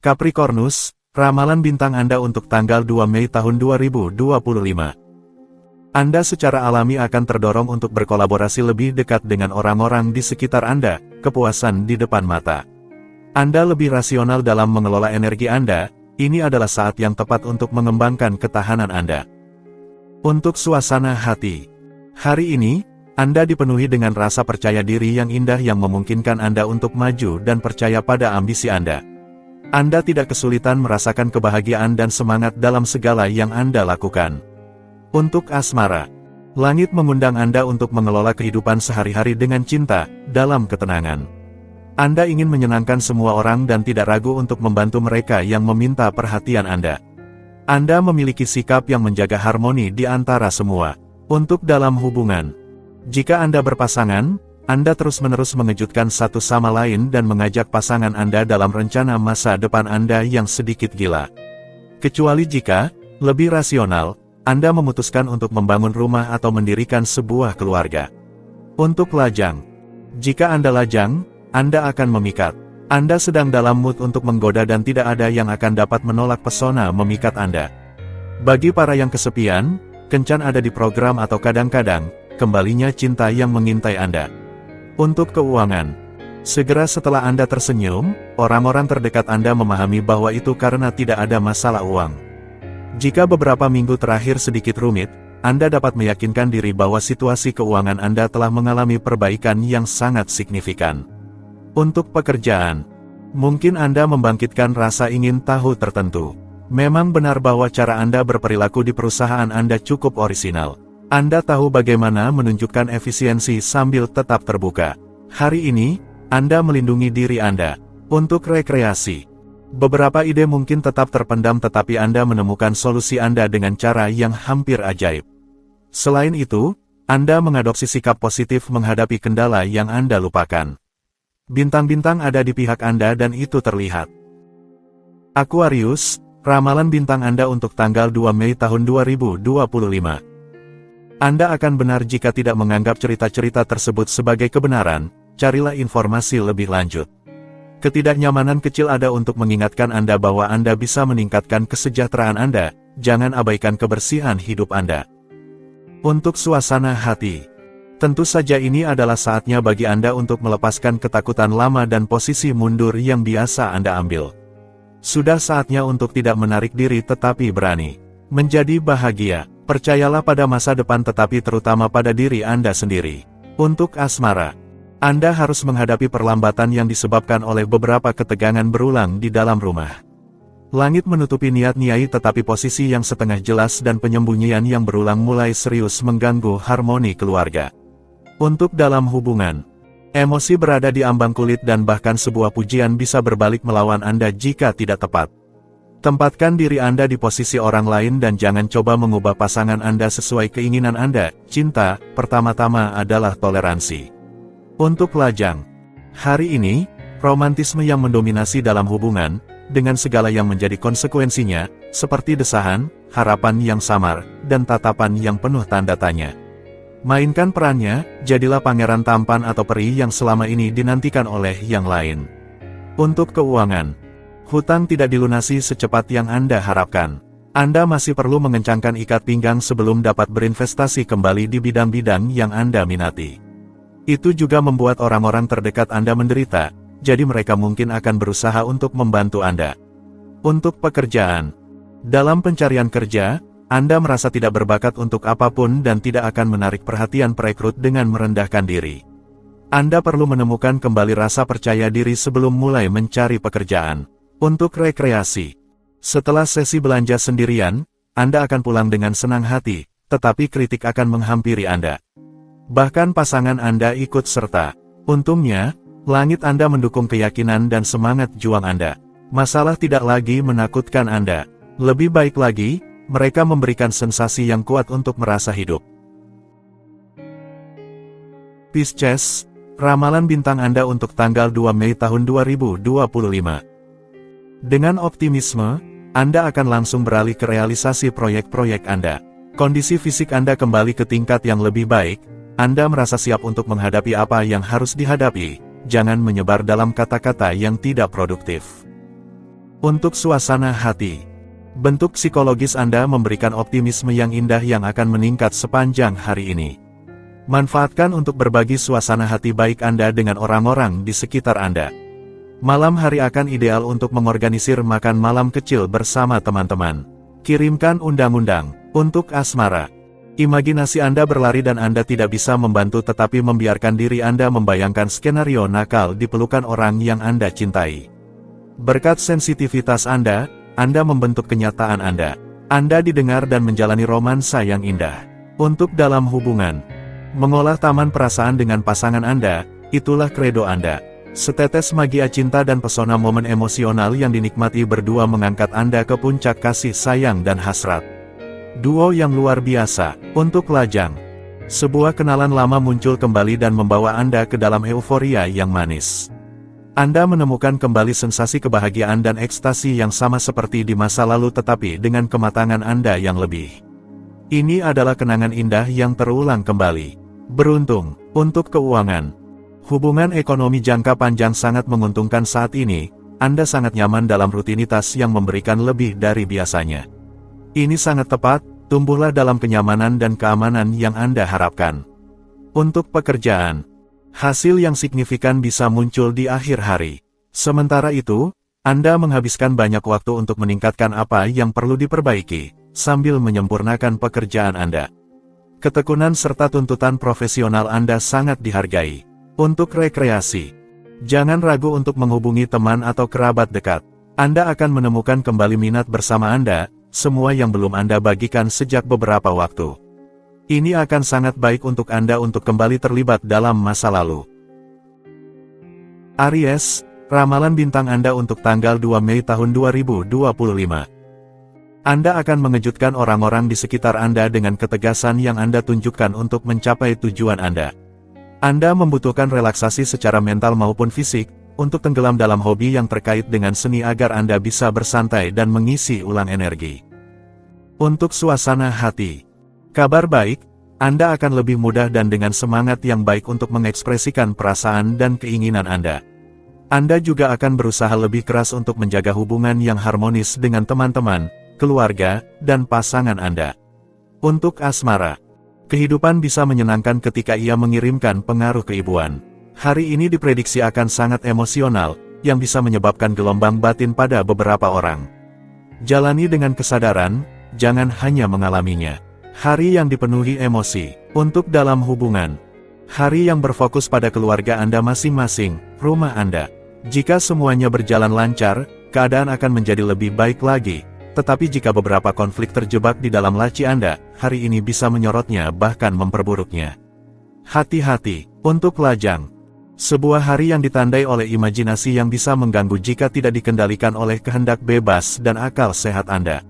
Capricornus, ramalan bintang Anda untuk tanggal 2 Mei tahun 2025. Anda secara alami akan terdorong untuk berkolaborasi lebih dekat dengan orang-orang di sekitar Anda, kepuasan di depan mata. Anda lebih rasional dalam mengelola energi Anda, ini adalah saat yang tepat untuk mengembangkan ketahanan Anda. Untuk suasana hati. Hari ini, Anda dipenuhi dengan rasa percaya diri yang indah yang memungkinkan Anda untuk maju dan percaya pada ambisi Anda. Anda tidak kesulitan merasakan kebahagiaan dan semangat dalam segala yang Anda lakukan. Untuk asmara, langit mengundang Anda untuk mengelola kehidupan sehari-hari dengan cinta, dalam ketenangan. Anda ingin menyenangkan semua orang dan tidak ragu untuk membantu mereka yang meminta perhatian Anda. Anda memiliki sikap yang menjaga harmoni di antara semua. Untuk dalam hubungan, jika Anda berpasangan, Anda terus-menerus mengejutkan satu sama lain dan mengajak pasangan Anda dalam rencana masa depan Anda yang sedikit gila. Kecuali jika, lebih rasional, Anda memutuskan untuk membangun rumah atau mendirikan sebuah keluarga. Untuk lajang. Jika Anda lajang, Anda akan memikat. Anda sedang dalam mood untuk menggoda dan tidak ada yang akan dapat menolak pesona memikat Anda. Bagi para yang kesepian, kencan ada di program atau kadang-kadang, kembalinya cinta yang mengintai Anda. Untuk keuangan. Segera setelah Anda tersenyum, orang-orang terdekat Anda memahami bahwa itu karena tidak ada masalah uang. Jika beberapa minggu terakhir sedikit rumit, Anda dapat meyakinkan diri bahwa situasi keuangan Anda telah mengalami perbaikan yang sangat signifikan. Untuk pekerjaan. Mungkin Anda membangkitkan rasa ingin tahu tertentu. Memang benar bahwa cara Anda berperilaku di perusahaan Anda cukup orisinal. Anda tahu bagaimana menunjukkan efisiensi sambil tetap terbuka. Hari ini, Anda melindungi diri Anda. Untuk rekreasi. Beberapa ide mungkin tetap terpendam tetapi Anda menemukan solusi Anda dengan cara yang hampir ajaib. Selain itu, Anda mengadopsi sikap positif menghadapi kendala yang Anda lupakan. Bintang-bintang ada di pihak Anda dan itu terlihat. Aquarius, ramalan bintang Anda untuk tanggal 2 Mei tahun 2025. Anda akan benar jika tidak menganggap cerita-cerita tersebut sebagai kebenaran, carilah informasi lebih lanjut. Ketidaknyamanan kecil ada untuk mengingatkan Anda bahwa Anda bisa meningkatkan kesejahteraan Anda, jangan abaikan kebersihan hidup Anda. Untuk suasana hati. Tentu saja ini adalah saatnya bagi Anda untuk melepaskan ketakutan lama dan posisi mundur yang biasa Anda ambil. Sudah saatnya untuk tidak menarik diri tetapi berani menjadi bahagia. Percayalah pada masa depan tetapi terutama pada diri Anda sendiri. Untuk asmara. Anda harus menghadapi perlambatan yang disebabkan oleh beberapa ketegangan berulang di dalam rumah. Langit menutupi niat Nyai tetapi posisi yang setengah jelas dan penyembunyian yang berulang mulai serius mengganggu harmoni keluarga. Untuk dalam hubungan. Emosi berada di ambang kulit dan bahkan sebuah pujian bisa berbalik melawan Anda jika tidak tepat. Tempatkan diri Anda di posisi orang lain dan jangan coba mengubah pasangan Anda sesuai keinginan Anda. Cinta, pertama-tama adalah toleransi. Untuk lajang. Hari ini, romantisme yang mendominasi dalam hubungan, dengan segala yang menjadi konsekuensinya, seperti desahan, harapan yang samar, dan tatapan yang penuh tanda tanya. Mainkan perannya, jadilah pangeran tampan atau peri yang selama ini dinantikan oleh yang lain. Untuk keuangan. Hutang tidak dilunasi secepat yang Anda harapkan. Anda masih perlu mengencangkan ikat pinggang sebelum dapat berinvestasi kembali di bidang-bidang yang Anda minati. Itu juga membuat orang-orang terdekat Anda menderita, jadi mereka mungkin akan berusaha untuk membantu Anda. Untuk pekerjaan. Dalam pencarian kerja, Anda merasa tidak berbakat untuk apapun dan tidak akan menarik perhatian perekrut dengan merendahkan diri. Anda perlu menemukan kembali rasa percaya diri sebelum mulai mencari pekerjaan. Untuk rekreasi. Setelah sesi belanja sendirian, Anda akan pulang dengan senang hati, tetapi kritik akan menghampiri Anda. Bahkan pasangan Anda ikut serta. Untungnya, langit Anda mendukung keyakinan dan semangat juang Anda. Masalah tidak lagi menakutkan Anda. Lebih baik lagi, mereka memberikan sensasi yang kuat untuk merasa hidup. Pisces, ramalan bintang Anda untuk tanggal 2 Mei tahun 2025. Dengan optimisme, Anda akan langsung beralih ke realisasi proyek-proyek Anda. Kondisi fisik Anda kembali ke tingkat yang lebih baik, Anda merasa siap untuk menghadapi apa yang harus dihadapi, jangan menyebar dalam kata-kata yang tidak produktif. Untuk suasana hati, bentuk psikologis Anda memberikan optimisme yang indah yang akan meningkat sepanjang hari ini. Manfaatkan untuk berbagi suasana hati baik Anda dengan orang-orang di sekitar Anda. Malam hari akan ideal untuk mengorganisir makan malam kecil bersama teman-teman. Kirimkan undang-undang untuk asmara. Imajinasi Anda berlari dan Anda tidak bisa membantu tetapi membiarkan diri Anda membayangkan skenario nakal di pelukan orang yang Anda cintai. Berkat sensitivitas Anda membentuk kenyataan Anda. Anda didengar dan menjalani romansa yang indah. Untuk dalam hubungan, mengolah taman perasaan dengan pasangan Anda, itulah kredo Anda. Setetes magia cinta dan pesona momen emosional yang dinikmati berdua mengangkat Anda ke puncak kasih sayang dan hasrat. Duo yang luar biasa. Untuk lajang, sebuah kenalan lama muncul kembali dan membawa Anda ke dalam euforia yang manis. Anda menemukan kembali sensasi kebahagiaan dan ekstasi yang sama seperti di masa lalu tetapi dengan kematangan Anda yang lebih. Ini adalah kenangan indah yang terulang kembali. Beruntung. Untuk keuangan, hubungan ekonomi jangka panjang sangat menguntungkan saat ini. Anda sangat nyaman dalam rutinitas yang memberikan lebih dari biasanya. Ini sangat tepat, tumbuhlah dalam kenyamanan dan keamanan yang Anda harapkan. Untuk pekerjaan, hasil yang signifikan bisa muncul di akhir hari. Sementara itu, Anda menghabiskan banyak waktu untuk meningkatkan apa yang perlu diperbaiki, sambil menyempurnakan pekerjaan Anda. Ketekunan serta tuntutan profesional Anda sangat dihargai. Untuk rekreasi, jangan ragu untuk menghubungi teman atau kerabat dekat. Anda akan menemukan kembali minat bersama Anda, semua yang belum Anda bagikan sejak beberapa waktu. Ini akan sangat baik untuk Anda untuk kembali terlibat dalam masa lalu. Aries, ramalan bintang Anda untuk tanggal 2 Mei tahun 2025. Anda akan mengejutkan orang-orang di sekitar Anda dengan ketegasan yang Anda tunjukkan untuk mencapai tujuan Anda. Anda membutuhkan relaksasi secara mental maupun fisik, untuk tenggelam dalam hobi yang terkait dengan seni agar Anda bisa bersantai dan mengisi ulang energi. Untuk suasana hati, kabar baik, Anda akan lebih mudah dan dengan semangat yang baik untuk mengekspresikan perasaan dan keinginan Anda. Anda juga akan berusaha lebih keras untuk menjaga hubungan yang harmonis dengan teman-teman, keluarga, dan pasangan Anda. Untuk asmara, kehidupan bisa menyenangkan ketika ia mengirimkan pengaruh keibuan. Hari ini diprediksi akan sangat emosional, yang bisa menyebabkan gelombang batin pada beberapa orang. Jalani dengan kesadaran, jangan hanya mengalaminya. Hari yang dipenuhi emosi. Untuk dalam hubungan, hari yang berfokus pada keluarga Anda masing-masing, rumah Anda. Jika semuanya berjalan lancar, keadaan akan menjadi lebih baik lagi. Tetapi jika beberapa konflik terjebak di dalam laci Anda, hari ini bisa menyorotnya bahkan memperburuknya. Hati-hati. Untuk lajang, sebuah hari yang ditandai oleh imajinasi yang bisa mengganggu jika tidak dikendalikan oleh kehendak bebas dan akal sehat Anda.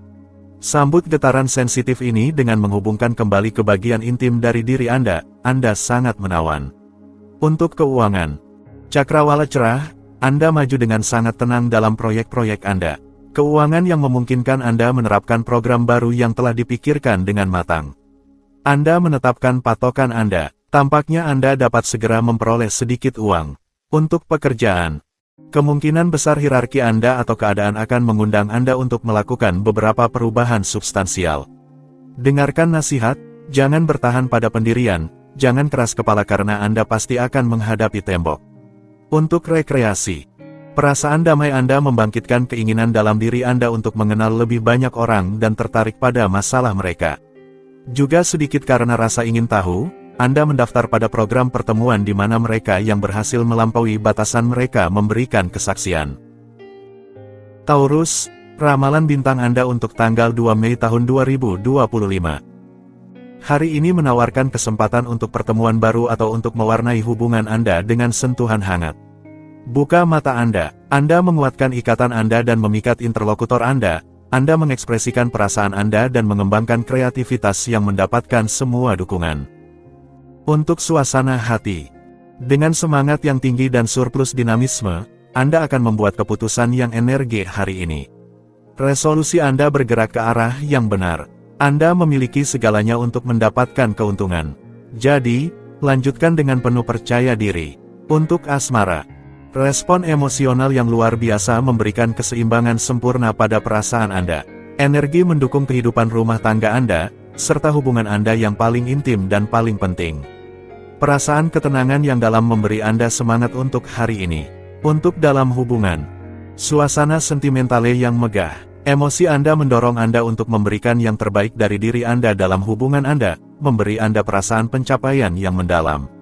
Sambut getaran sensitif ini dengan menghubungkan kembali ke bagian intim dari diri Anda sangat menawan. Untuk keuangan, cakrawala cerah, Anda maju dengan sangat tenang dalam proyek-proyek Anda. Keuangan yang memungkinkan Anda menerapkan program baru yang telah dipikirkan dengan matang. Anda menetapkan patokan Anda, tampaknya Anda dapat segera memperoleh sedikit uang. Untuk pekerjaan, kemungkinan besar hierarki Anda atau keadaan akan mengundang Anda untuk melakukan beberapa perubahan substansial. Dengarkan nasihat, jangan bertahan pada pendirian, jangan keras kepala karena Anda pasti akan menghadapi tembok. Untuk rekreasi, perasaan damai Anda membangkitkan keinginan dalam diri Anda untuk mengenal lebih banyak orang dan tertarik pada masalah mereka. Juga sedikit karena rasa ingin tahu, Anda mendaftar pada program pertemuan di mana mereka yang berhasil melampaui batasan mereka memberikan kesaksian. Taurus, ramalan bintang Anda untuk tanggal 2 Mei tahun 2025. Hari ini menawarkan kesempatan untuk pertemuan baru atau untuk mewarnai hubungan Anda dengan sentuhan hangat. Buka mata Anda menguatkan ikatan Anda dan memikat interlokutor Anda mengekspresikan perasaan Anda dan mengembangkan kreativitas yang mendapatkan semua dukungan. Untuk suasana hati, dengan semangat yang tinggi dan surplus dinamisme, Anda akan membuat keputusan yang energi hari ini. Resolusi Anda bergerak ke arah yang benar. Anda memiliki segalanya untuk mendapatkan keuntungan. Jadi, lanjutkan dengan penuh percaya diri. Untuk asmara, Respon emosional yang luar biasa memberikan keseimbangan sempurna pada perasaan Anda. Energi mendukung kehidupan rumah tangga Anda, serta hubungan Anda yang paling intim dan paling penting. Perasaan ketenangan yang dalam memberi Anda semangat untuk hari ini. Untuk dalam hubungan, suasana sentimentale yang megah. Emosi Anda mendorong Anda untuk memberikan yang terbaik dari diri Anda dalam hubungan Anda, memberi Anda perasaan pencapaian yang mendalam.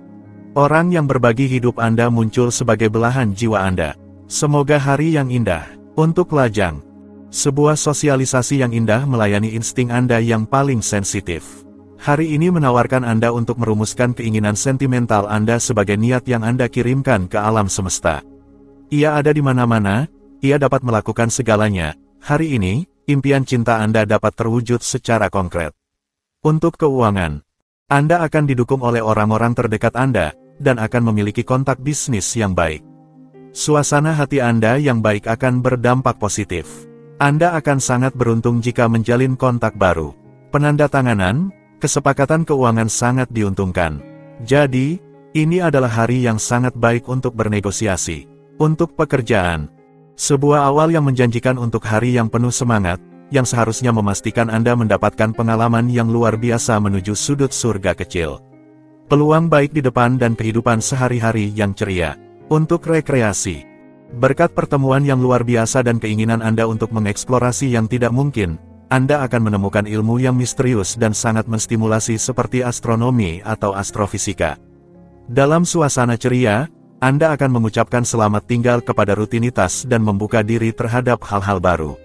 Orang yang berbagi hidup Anda muncul sebagai belahan jiwa Anda. Semoga hari yang indah. Untuk lajang, sebuah sosialisasi yang indah melayani insting Anda yang paling sensitif. Hari ini menawarkan Anda untuk merumuskan keinginan sentimental Anda sebagai niat yang Anda kirimkan ke alam semesta. Ia ada di mana-mana, ia dapat melakukan segalanya. Hari ini, impian cinta Anda dapat terwujud secara konkret. Untuk keuangan, Anda akan didukung oleh orang-orang terdekat Anda, dan akan memiliki kontak bisnis yang baik. Suasana hati Anda yang baik akan berdampak positif. Anda akan sangat beruntung jika menjalin kontak baru. Penandatanganan, kesepakatan keuangan sangat diuntungkan. Jadi, ini adalah hari yang sangat baik untuk bernegosiasi. Untuk pekerjaan, sebuah awal yang menjanjikan untuk hari yang penuh semangat, yang seharusnya memastikan Anda mendapatkan pengalaman yang luar biasa menuju sudut surga kecil. Peluang baik di depan dan kehidupan sehari-hari yang ceria. Untuk rekreasi, berkat pertemuan yang luar biasa dan keinginan Anda untuk mengeksplorasi yang tidak mungkin, Anda akan menemukan ilmu yang misterius dan sangat menstimulasi seperti astronomi atau astrofisika. Dalam suasana ceria, Anda akan mengucapkan selamat tinggal kepada rutinitas dan membuka diri terhadap hal-hal baru.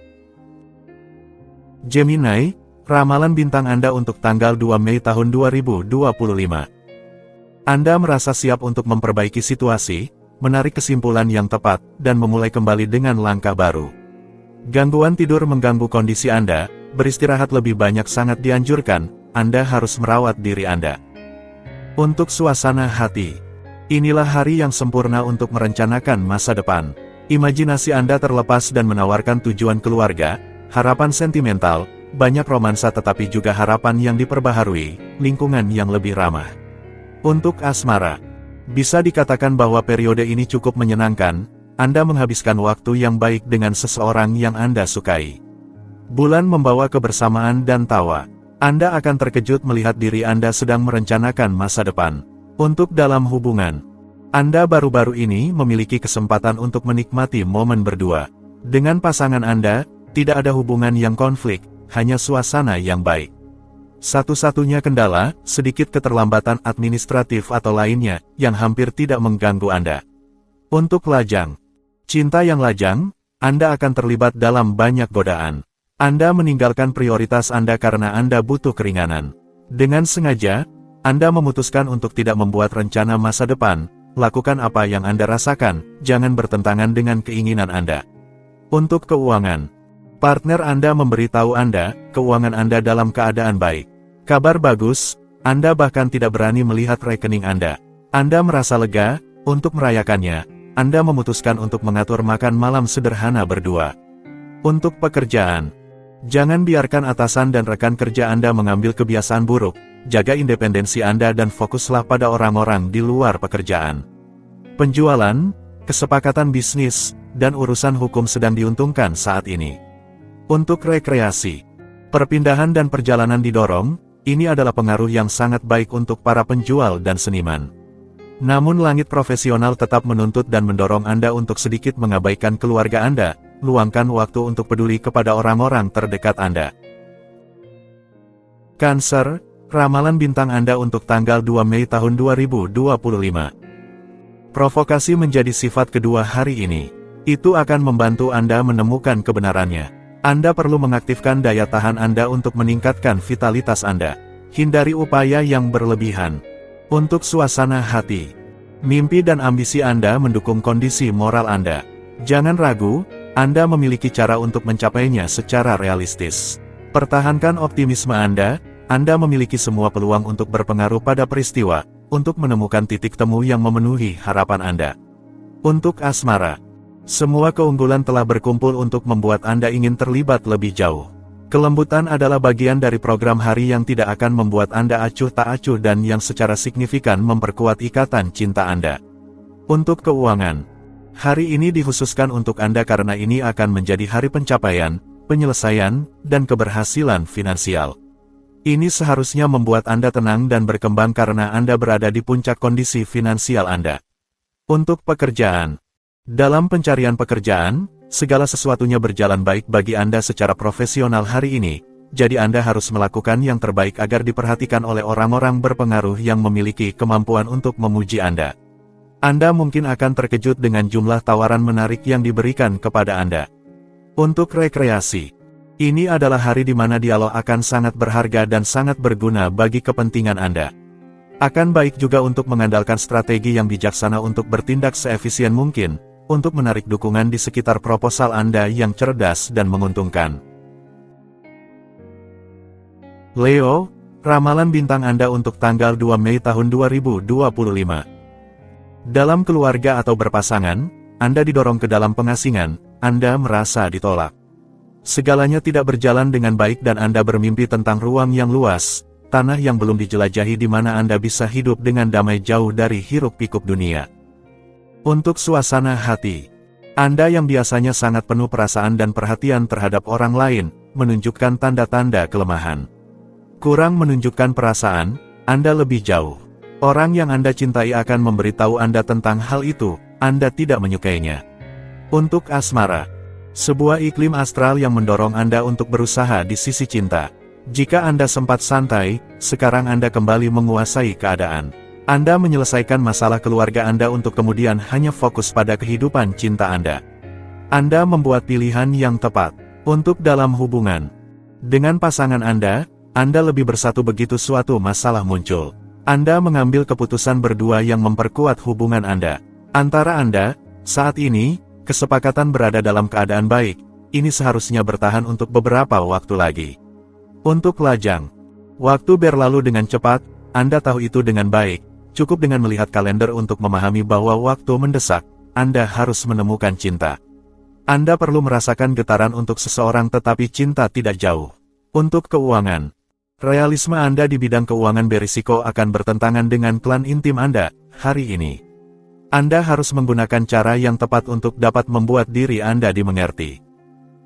Gemini, ramalan bintang Anda untuk tanggal 2 Mei tahun 2025. Anda merasa siap untuk memperbaiki situasi, menarik kesimpulan yang tepat, dan memulai kembali dengan langkah baru. Gangguan tidur mengganggu kondisi Anda, beristirahat lebih banyak sangat dianjurkan, Anda harus merawat diri Anda. Untuk suasana hati, inilah hari yang sempurna untuk merencanakan masa depan. Imajinasi Anda terlepas dan menawarkan tujuan keluarga, harapan sentimental, banyak romansa tetapi juga harapan yang diperbaharui, lingkungan yang lebih ramah. Untuk asmara, bisa dikatakan bahwa periode ini cukup menyenangkan, Anda menghabiskan waktu yang baik dengan seseorang yang Anda sukai. Bulan membawa kebersamaan dan tawa. Anda akan terkejut melihat diri Anda sedang merencanakan masa depan. Untuk dalam hubungan, Anda baru-baru ini memiliki kesempatan untuk menikmati momen berdua. Dengan pasangan Anda, tidak ada hubungan yang konflik, hanya suasana yang baik. Satu-satunya kendala, sedikit keterlambatan administratif atau lainnya, yang hampir tidak mengganggu Anda. Untuk lajang, cinta yang lajang, Anda akan terlibat dalam banyak godaan. Anda meninggalkan prioritas Anda karena Anda butuh keringanan. Dengan sengaja, Anda memutuskan untuk tidak membuat rencana masa depan, lakukan apa yang Anda rasakan, jangan bertentangan dengan keinginan Anda. Untuk keuangan, partner Anda memberitahu Anda, keuangan Anda dalam keadaan baik. Kabar bagus, Anda bahkan tidak berani melihat rekening Anda. Anda merasa lega, untuk merayakannya, Anda memutuskan untuk mengatur makan malam sederhana berdua. Untuk pekerjaan, jangan biarkan atasan dan rekan kerja Anda mengambil kebiasaan buruk, jaga independensi Anda dan fokuslah pada orang-orang di luar pekerjaan. Penjualan, kesepakatan bisnis, dan urusan hukum sedang diuntungkan saat ini. Untuk rekreasi, perpindahan dan perjalanan didorong, ini adalah pengaruh yang sangat baik untuk para penjual dan seniman. Namun langit profesional tetap menuntut dan mendorong Anda untuk sedikit mengabaikan keluarga Anda, luangkan waktu untuk peduli kepada orang-orang terdekat Anda. Cancer, ramalan bintang Anda untuk tanggal 2 Mei tahun 2025. Provokasi menjadi sifat kedua hari ini. Itu akan membantu Anda menemukan kebenarannya. Anda perlu mengaktifkan daya tahan Anda untuk meningkatkan vitalitas Anda. Hindari upaya yang berlebihan. Untuk suasana hati, mimpi dan ambisi Anda mendukung kondisi moral Anda. Jangan ragu, Anda memiliki cara untuk mencapainya secara realistis. Pertahankan optimisme Anda memiliki semua peluang untuk berpengaruh pada peristiwa, untuk menemukan titik temu yang memenuhi harapan Anda. Untuk asmara, semua keunggulan telah berkumpul untuk membuat Anda ingin terlibat lebih jauh. Kelembutan adalah bagian dari program hari yang tidak akan membuat Anda acuh tak acuh dan yang secara signifikan memperkuat ikatan cinta Anda. Untuk keuangan, Hari ini dikhususkan untuk Anda karena ini akan menjadi hari pencapaian, penyelesaian, dan keberhasilan finansial. Ini seharusnya membuat Anda tenang dan berkembang karena Anda berada di puncak kondisi finansial Anda. Untuk pekerjaan. Dalam pencarian pekerjaan, segala sesuatunya berjalan baik bagi Anda secara profesional hari ini, jadi Anda harus melakukan yang terbaik agar diperhatikan oleh orang-orang berpengaruh yang memiliki kemampuan untuk memuji Anda. Anda mungkin akan terkejut dengan jumlah tawaran menarik yang diberikan kepada Anda. Untuk rekreasi. Ini adalah hari di mana dialog akan sangat berharga dan sangat berguna bagi kepentingan Anda. Akan baik juga untuk mengandalkan strategi yang bijaksana untuk bertindak seefisien mungkin, untuk menarik dukungan di sekitar proposal Anda yang cerdas dan menguntungkan. Leo, ramalan bintang Anda untuk tanggal 2 Mei tahun 2025. Dalam keluarga atau berpasangan, Anda didorong ke dalam pengasingan, Anda merasa ditolak. Segalanya tidak berjalan dengan baik dan Anda bermimpi tentang ruang yang luas, tanah yang belum dijelajahi di mana Anda bisa hidup dengan damai jauh dari hiruk-pikuk dunia. Untuk suasana hati, Anda yang biasanya sangat penuh perasaan dan perhatian terhadap orang lain, menunjukkan tanda-tanda kelemahan. Kurang menunjukkan perasaan, Anda lebih jauh. Orang yang Anda cintai akan memberitahu Anda tentang hal itu, Anda tidak menyukainya. Untuk asmara, sebuah iklim astral yang mendorong Anda untuk berusaha di sisi cinta. Jika Anda sempat santai, sekarang Anda kembali menguasai keadaan. Anda menyelesaikan masalah keluarga Anda untuk kemudian hanya fokus pada kehidupan cinta Anda. Anda membuat pilihan yang tepat. Untuk dalam hubungan dengan pasangan Anda lebih bersatu begitu suatu masalah muncul. Anda mengambil keputusan berdua yang memperkuat hubungan Anda. Antara Anda, saat ini, kesepakatan berada dalam keadaan baik, ini seharusnya bertahan untuk beberapa waktu lagi. Untuk lajang. Waktu berlalu dengan cepat, Anda tahu itu dengan baik, cukup dengan melihat kalender untuk memahami bahwa waktu mendesak, Anda harus menemukan cinta. Anda perlu merasakan getaran untuk seseorang tetapi cinta tidak jauh. Untuk keuangan. Realisme Anda di bidang keuangan berisiko akan bertentangan dengan klan intim Anda, hari ini. Anda harus menggunakan cara yang tepat untuk dapat membuat diri Anda dimengerti.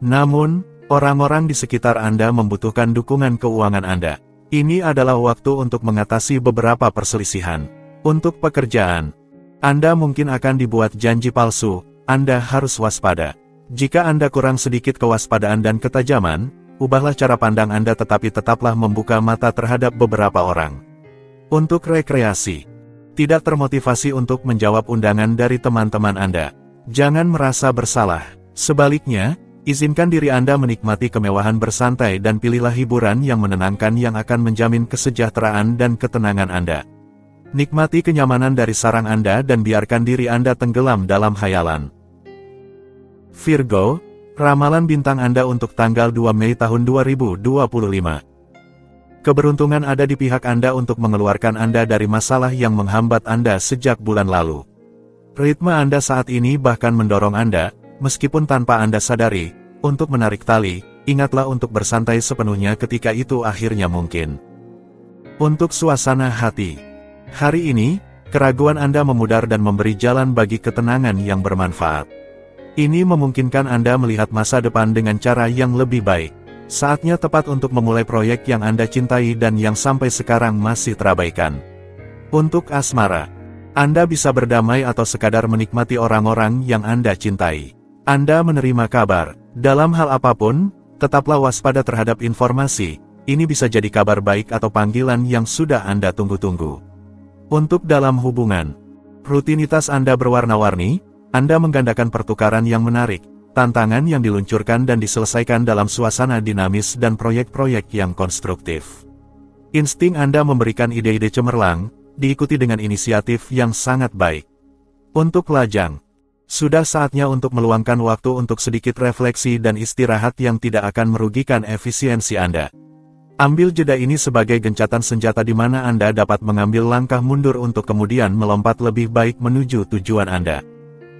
Namun, orang-orang di sekitar Anda membutuhkan dukungan keuangan Anda. Ini adalah waktu untuk mengatasi beberapa perselisihan. Untuk pekerjaan, Anda mungkin akan dibuat janji palsu, Anda harus waspada. Jika Anda kurang sedikit kewaspadaan dan ketajaman, ubahlah cara pandang Anda tetapi tetaplah membuka mata terhadap beberapa orang. Untuk rekreasi. Tidak termotivasi untuk menjawab undangan dari teman-teman Anda. Jangan merasa bersalah. Sebaliknya, izinkan diri Anda menikmati kemewahan bersantai dan pilihlah hiburan yang menenangkan yang akan menjamin kesejahteraan dan ketenangan Anda. Nikmati kenyamanan dari sarang Anda dan biarkan diri Anda tenggelam dalam hayalan. Virgo, ramalan bintang Anda untuk tanggal 2 Mei tahun 2025. Keberuntungan ada di pihak Anda untuk mengeluarkan Anda dari masalah yang menghambat Anda sejak bulan lalu. Ritme Anda saat ini bahkan mendorong Anda, meskipun tanpa Anda sadari, untuk menarik tali, ingatlah untuk bersantai sepenuhnya ketika itu akhirnya mungkin. Untuk suasana hati. Hari ini, keraguan Anda memudar dan memberi jalan bagi ketenangan yang bermanfaat. Ini memungkinkan Anda melihat masa depan dengan cara yang lebih baik. Saatnya tepat untuk memulai proyek yang Anda cintai dan yang sampai sekarang masih terabaikan. Untuk asmara, Anda bisa berdamai atau sekadar menikmati orang-orang yang Anda cintai. Anda menerima kabar. Dalam hal apapun, tetaplah waspada terhadap informasi. Ini bisa jadi kabar baik atau panggilan yang sudah Anda tunggu-tunggu. Untuk dalam hubungan, rutinitas Anda berwarna-warni, Anda menggandakan pertukaran yang menarik, tantangan yang diluncurkan dan diselesaikan dalam suasana dinamis dan proyek-proyek yang konstruktif. Insting Anda memberikan ide-ide cemerlang, diikuti dengan inisiatif yang sangat baik. Untuk lajang, sudah saatnya untuk meluangkan waktu untuk sedikit refleksi dan istirahat yang tidak akan merugikan efisiensi Anda. Ambil jeda ini sebagai gencatan senjata di mana Anda dapat mengambil langkah mundur untuk kemudian melompat lebih baik menuju tujuan Anda.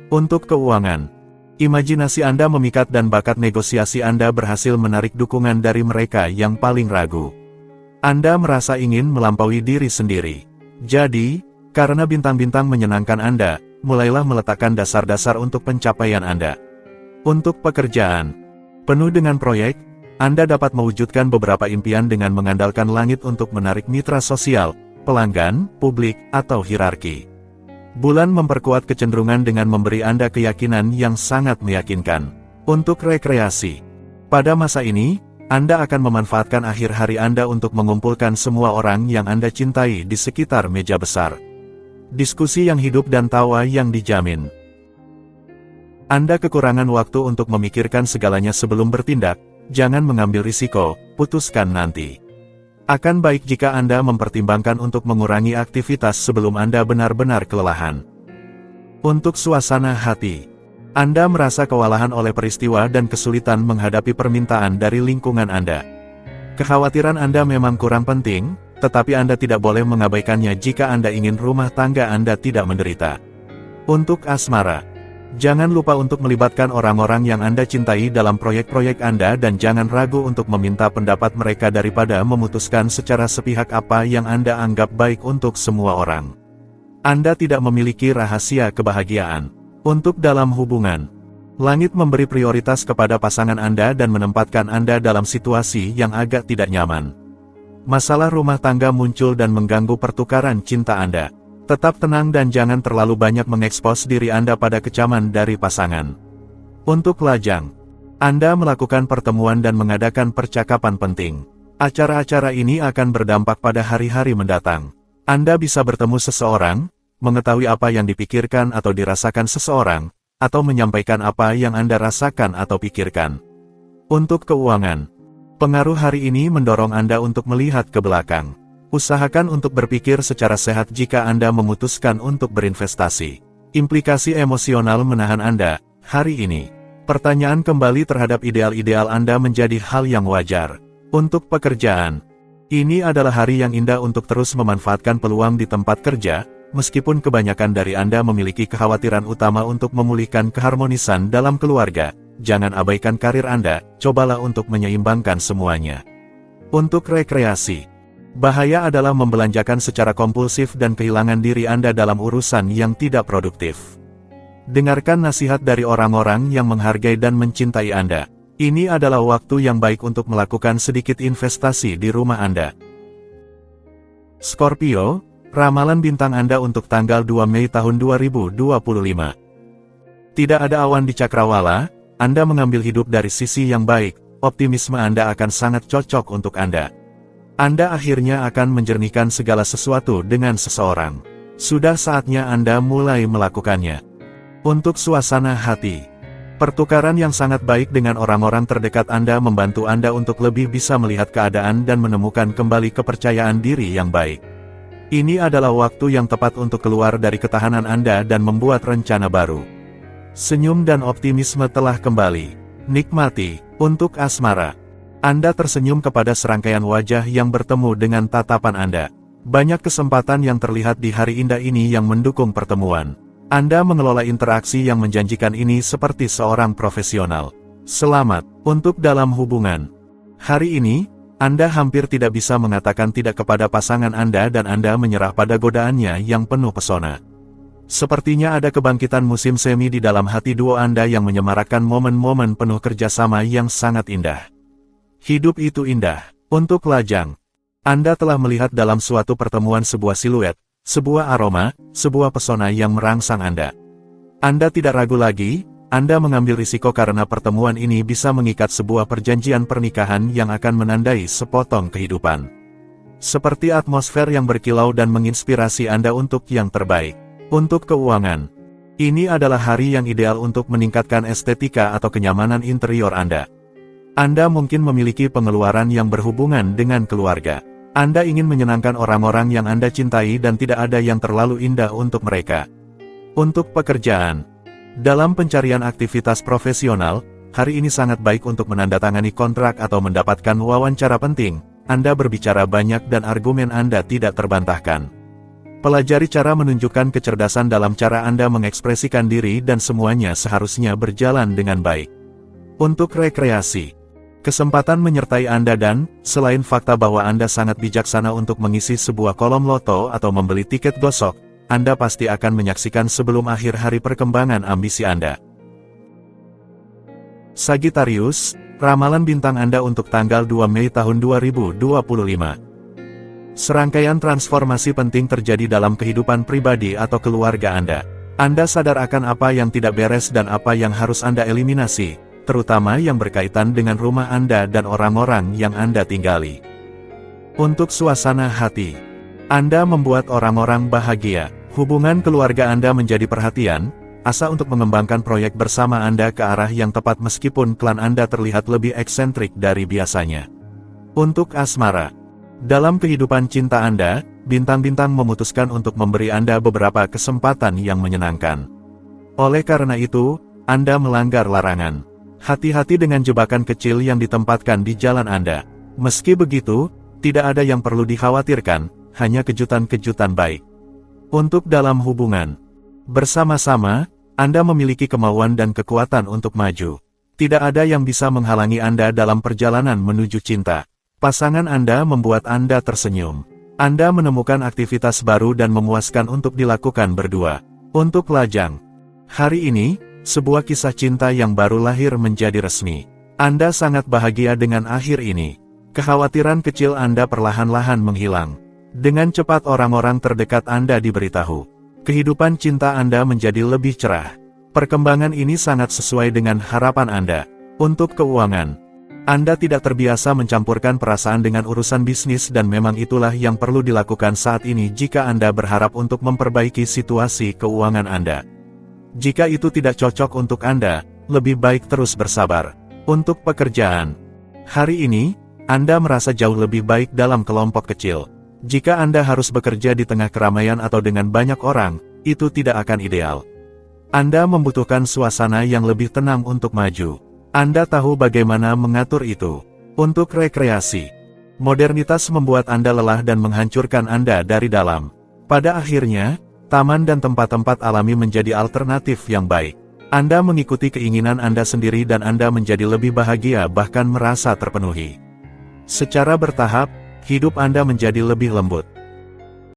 Untuk keuangan, imajinasi Anda memikat dan bakat negosiasi Anda berhasil menarik dukungan dari mereka yang paling ragu. Anda merasa ingin melampaui diri sendiri. Jadi, karena bintang-bintang menyenangkan Anda, mulailah meletakkan dasar-dasar untuk pencapaian Anda. Untuk pekerjaan, penuh dengan proyek, Anda dapat mewujudkan beberapa impian dengan mengandalkan langit untuk menarik mitra sosial, pelanggan, publik, atau hierarki. Bulan memperkuat kecenderungan dengan memberi Anda keyakinan yang sangat meyakinkan. Untuk rekreasi, pada masa ini, Anda akan memanfaatkan akhir hari Anda untuk mengumpulkan semua orang yang Anda cintai di sekitar meja besar. Diskusi yang hidup dan tawa yang dijamin. Anda kekurangan waktu untuk memikirkan segalanya sebelum bertindak. Jangan mengambil risiko, putuskan nanti. Akan baik jika Anda mempertimbangkan untuk mengurangi aktivitas sebelum Anda benar-benar kelelahan. Untuk suasana hati, Anda merasa kewalahan oleh peristiwa dan kesulitan menghadapi permintaan dari lingkungan Anda. Kekhawatiran Anda memang kurang penting, tetapi Anda tidak boleh mengabaikannya jika Anda ingin rumah tangga Anda tidak menderita. Untuk asmara, jangan lupa untuk melibatkan orang-orang yang Anda cintai dalam proyek-proyek Anda dan jangan ragu untuk meminta pendapat mereka daripada memutuskan secara sepihak apa yang Anda anggap baik untuk semua orang. Anda tidak memiliki rahasia kebahagiaan. Untuk dalam hubungan, langit memberi prioritas kepada pasangan Anda dan menempatkan Anda dalam situasi yang agak tidak nyaman. Masalah rumah tangga muncul dan mengganggu pertukaran cinta Anda. Tetap tenang dan jangan terlalu banyak mengekspos diri Anda pada kecaman dari pasangan. Untuk lajang, Anda melakukan pertemuan dan mengadakan percakapan penting. Acara-acara ini akan berdampak pada hari-hari mendatang. Anda bisa bertemu seseorang, mengetahui apa yang dipikirkan atau dirasakan seseorang, atau menyampaikan apa yang Anda rasakan atau pikirkan. Untuk keuangan, pengaruh hari ini mendorong Anda untuk melihat ke belakang. Usahakan untuk berpikir secara sehat jika Anda memutuskan untuk berinvestasi. Implikasi emosional menahan Anda hari ini. Pertanyaan kembali terhadap ideal-ideal Anda menjadi hal yang wajar. Untuk pekerjaan, ini adalah hari yang indah untuk terus memanfaatkan peluang di tempat kerja, meskipun kebanyakan dari Anda memiliki kekhawatiran utama untuk memulihkan keharmonisan dalam keluarga. Jangan abaikan karir Anda, cobalah untuk menyeimbangkan semuanya. Untuk rekreasi, bahaya adalah membelanjakan secara kompulsif dan kehilangan diri Anda dalam urusan yang tidak produktif. Dengarkan nasihat dari orang-orang yang menghargai dan mencintai Anda. Ini adalah waktu yang baik untuk melakukan sedikit investasi di rumah Anda. Scorpio, ramalan bintang Anda untuk tanggal 2 Mei tahun 2025. Tidak ada awan di cakrawala, Anda mengambil hidup dari sisi yang baik, optimisme Anda akan sangat cocok untuk Anda. Anda akhirnya akan menjernihkan segala sesuatu dengan seseorang. Sudah saatnya Anda mulai melakukannya. Untuk suasana hati, pertukaran yang sangat baik dengan orang-orang terdekat Anda membantu Anda untuk lebih bisa melihat keadaan dan menemukan kembali kepercayaan diri yang baik. Ini adalah waktu yang tepat untuk keluar dari ketahanan Anda dan membuat rencana baru. Senyum dan optimisme telah kembali. Nikmati. Untuk asmara, Anda tersenyum kepada serangkaian wajah yang bertemu dengan tatapan Anda. Banyak kesempatan yang terlihat di hari indah ini yang mendukung pertemuan. Anda mengelola interaksi yang menjanjikan ini seperti seorang profesional. Selamat. Untuk dalam hubungan, hari ini, Anda hampir tidak bisa mengatakan tidak kepada pasangan Anda dan Anda menyerah pada godaannya yang penuh pesona. Sepertinya ada kebangkitan musim semi di dalam hati duo Anda yang menyemarakkan momen-momen penuh kerjasama yang sangat indah. Hidup itu indah. Untuk lajang, Anda telah melihat dalam suatu pertemuan sebuah siluet, sebuah aroma, sebuah pesona yang merangsang Anda. Anda tidak ragu lagi, Anda mengambil risiko karena pertemuan ini bisa mengikat sebuah perjanjian pernikahan yang akan menandai sepotong kehidupan. Seperti atmosfer yang berkilau dan menginspirasi Anda untuk yang terbaik. Untuk keuangan, ini adalah hari yang ideal untuk meningkatkan estetika atau kenyamanan interior Anda. Anda mungkin memiliki pengeluaran yang berhubungan dengan keluarga. Anda ingin menyenangkan orang-orang yang Anda cintai dan tidak ada yang terlalu indah untuk mereka. Untuk pekerjaan, dalam pencarian aktivitas profesional, hari ini sangat baik untuk menandatangani kontrak atau mendapatkan wawancara penting. Anda berbicara banyak dan argumen Anda tidak terbantahkan. Pelajari cara menunjukkan kecerdasan dalam cara Anda mengekspresikan diri dan semuanya seharusnya berjalan dengan baik. Untuk rekreasi, kesempatan menyertai Anda dan, selain fakta bahwa Anda sangat bijaksana untuk mengisi sebuah kolom loto atau membeli tiket gosok, Anda pasti akan menyaksikan sebelum akhir hari perkembangan ambisi Anda. Sagittarius, ramalan bintang Anda untuk tanggal 2 Mei tahun 2025. Serangkaian transformasi penting terjadi dalam kehidupan pribadi atau keluarga Anda. Anda sadar akan apa yang tidak beres dan apa yang harus Anda eliminasi, terutama yang berkaitan dengan rumah Anda dan orang-orang yang Anda tinggali. Untuk suasana hati, Anda membuat orang-orang bahagia. Hubungan keluarga Anda menjadi perhatian, asa untuk mengembangkan proyek bersama Anda ke arah yang tepat meskipun klan Anda terlihat lebih eksentrik dari biasanya. Untuk asmara, dalam kehidupan cinta Anda, bintang-bintang memutuskan untuk memberi Anda beberapa kesempatan yang menyenangkan. Oleh karena itu, Anda melanggar larangan. Hati-hati dengan jebakan kecil yang ditempatkan di jalan Anda. Meski begitu, tidak ada yang perlu dikhawatirkan, hanya kejutan-kejutan baik. Untuk dalam hubungan, bersama-sama, Anda memiliki kemauan dan kekuatan untuk maju. Tidak ada yang bisa menghalangi Anda dalam perjalanan menuju cinta. Pasangan Anda membuat Anda tersenyum. Anda menemukan aktivitas baru dan memuaskan untuk dilakukan berdua. Untuk lajang, hari ini, sebuah kisah cinta yang baru lahir menjadi resmi. Anda sangat bahagia dengan akhir ini. Kekhawatiran kecil Anda perlahan-lahan menghilang. Dengan cepat orang-orang terdekat Anda diberitahu. Kehidupan cinta Anda menjadi lebih cerah. Perkembangan ini sangat sesuai dengan harapan Anda. Untuk keuangan, Anda tidak terbiasa mencampurkan perasaan dengan urusan bisnis dan memang itulah yang perlu dilakukan saat ini jika Anda berharap untuk memperbaiki situasi keuangan Anda. Jika itu tidak cocok untuk Anda, lebih baik terus bersabar. Untuk pekerjaan, hari ini, Anda merasa jauh lebih baik dalam kelompok kecil. Jika Anda harus bekerja di tengah keramaian atau dengan banyak orang, itu tidak akan ideal. Anda membutuhkan suasana yang lebih tenang untuk maju. Anda tahu bagaimana mengatur itu. Untuk rekreasi, modernitas membuat Anda lelah dan menghancurkan Anda dari dalam. Pada akhirnya, taman dan tempat-tempat alami menjadi alternatif yang baik. Anda mengikuti keinginan Anda sendiri dan Anda menjadi lebih bahagia bahkan merasa terpenuhi. Secara bertahap, hidup Anda menjadi lebih lembut.